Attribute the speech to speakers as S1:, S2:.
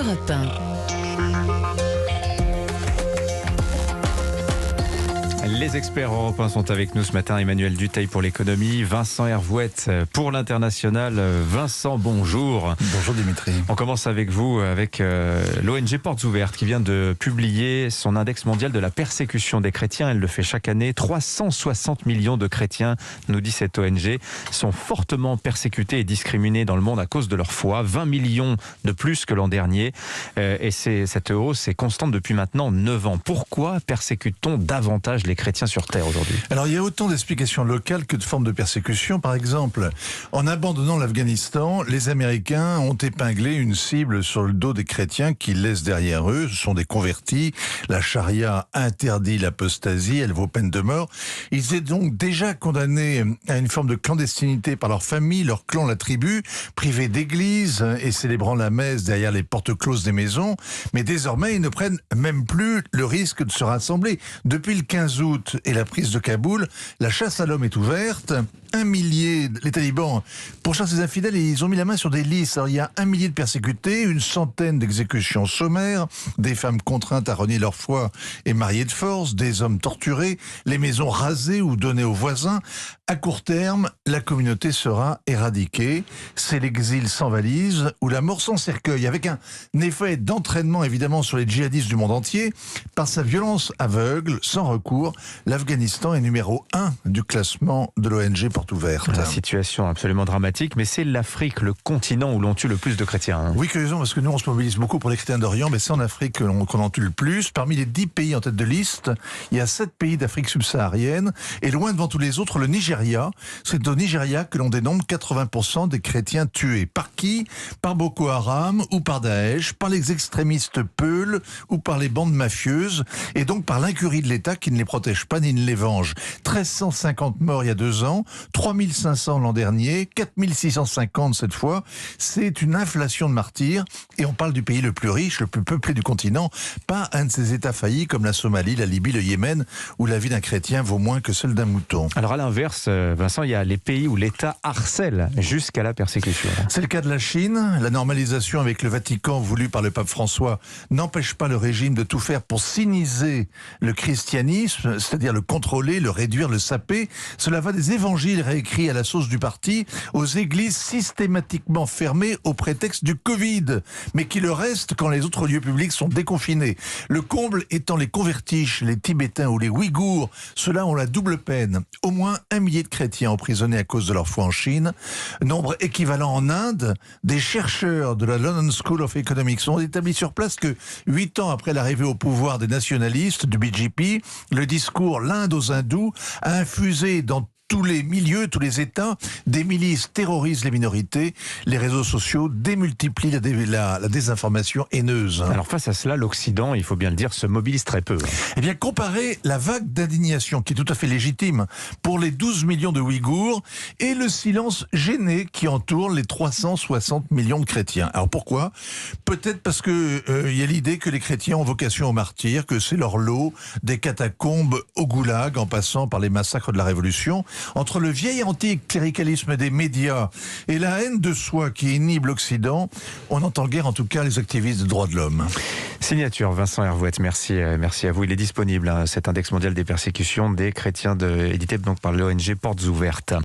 S1: Europe 1.
S2: Les experts européens sont avec nous ce matin. Emmanuel Dutheil pour l'économie, Vincent Hervouette pour l'international. Vincent, bonjour.
S3: Bonjour Dimitri.
S2: On commence avec vous, avec l'ONG Portes Ouvertes qui vient de publier son index mondial de la persécution des chrétiens. Elle le fait chaque année. 360 millions de chrétiens, nous dit cette ONG, sont fortement persécutés et discriminés dans le monde à cause de leur foi. 20 millions de plus que l'an dernier. Et cette hausse est constante depuis maintenant 9 ans. Pourquoi persécute-t-on davantage les chrétiens sur Terre aujourd'hui?
S3: Alors il y a autant d'explications locales que de formes de persécution. Par exemple, en abandonnant l'Afghanistan, les Américains ont épinglé une cible sur le dos des chrétiens qu'ils laissent derrière eux. Ce sont des convertis. La charia interdit l'apostasie, elle vaut peine de mort. Ils étaient donc déjà condamnés à une forme de clandestinité par leur famille, leur clan, la tribu, privés d'église et célébrant la messe derrière les portes closes des maisons. Mais désormais, ils ne prennent même plus le risque de se rassembler. Depuis le 15 août et la prise de Kaboul, la chasse à l'homme est ouverte. Les talibans pourchassent les infidèles et ils ont mis la main sur des listes. Alors, il y a 1 millier de persécutés, une centaine d'exécutions sommaires, des femmes contraintes à renier leur foi et mariées de force, des hommes torturés, les maisons rasées ou données aux voisins. À court terme, la communauté sera éradiquée. C'est l'exil sans valise ou la mort sans cercueil, avec un effet d'entraînement évidemment sur les djihadistes du monde entier. Par sa violence aveugle, sans recours, l'Afghanistan est numéro 1 du classement de l'ONG Portes Ouvertes.
S2: La situation absolument dramatique, mais c'est l'Afrique, le continent où l'on tue le plus de chrétiens.
S3: Oui, curieusement, parce que nous on se mobilise beaucoup pour les chrétiens d'Orient, mais c'est en Afrique qu'on en tue le plus. Parmi les 10 pays en tête de liste, il y a 7 pays d'Afrique subsaharienne, et loin devant tous les autres, le Nigeria. C'est au Nigeria que l'on dénombre 80% des chrétiens tués. Par qui? Par Boko Haram ou par Daesh, par les extrémistes Peuls ou par les bandes mafieuses, et donc par l'incurie de l'État qui ne les protège pas ni ne les venge. 1350 morts il y a 2 ans, 3500 l'an dernier, 4650 cette fois. C'est une inflation de martyrs, et on parle du pays le plus riche, le plus peuplé du continent, pas un de ces États faillis comme la Somalie, la Libye, le Yémen, où la vie d'un chrétien vaut moins que celle d'un mouton.
S2: Alors à l'inverse, Vincent, il y a les pays où l'État harcèle jusqu'à la persécution.
S3: C'est le cas de la Chine. La normalisation avec le Vatican voulue par le pape François n'empêche pas le régime de tout faire pour siniser le christianisme, c'est-à-dire le contrôler, le réduire, le saper. Cela va des évangiles réécrits à la sauce du parti aux églises systématiquement fermées au prétexte du Covid, mais qui le restent quand les autres lieux publics sont déconfinés. Le comble étant les convertiches, les Tibétains ou les Ouïghours. Ceux-là ont la double peine. Au moins 1 millier de chrétiens emprisonnés à cause de leur foi en Chine. Nombre équivalent en Inde. Des chercheurs de la London School of Economics ont établi sur place que 8 ans après l'arrivée au pouvoir des nationalistes, du BJP, le discours l'Inde aux hindous a infusé dans tous les milieux, tous les États, des milices terrorisent les minorités. Les réseaux sociaux démultiplient la désinformation haineuse.
S2: Alors face à cela, l'Occident, il faut bien le dire, se mobilise très peu.
S3: Eh bien, comparez la vague d'indignation, qui est tout à fait légitime, pour les 12 millions de Ouïghours, et le silence gêné qui entoure les 360 millions de chrétiens. Alors pourquoi? Peut-être parce que il y a l'idée que les chrétiens ont vocation au martyr, que c'est leur lot des catacombes au goulag, en passant par les massacres de la Révolution. Entre le vieil anticléricalisme des médias et la haine de soi qui inhibe l'Occident, on entend guère en tout cas les activistes des droits de l'homme.
S2: Signature Vincent Hervouette, merci à vous. Il est disponible, cet index mondial des persécutions des chrétiens, édité donc par l'ONG Portes Ouvertes.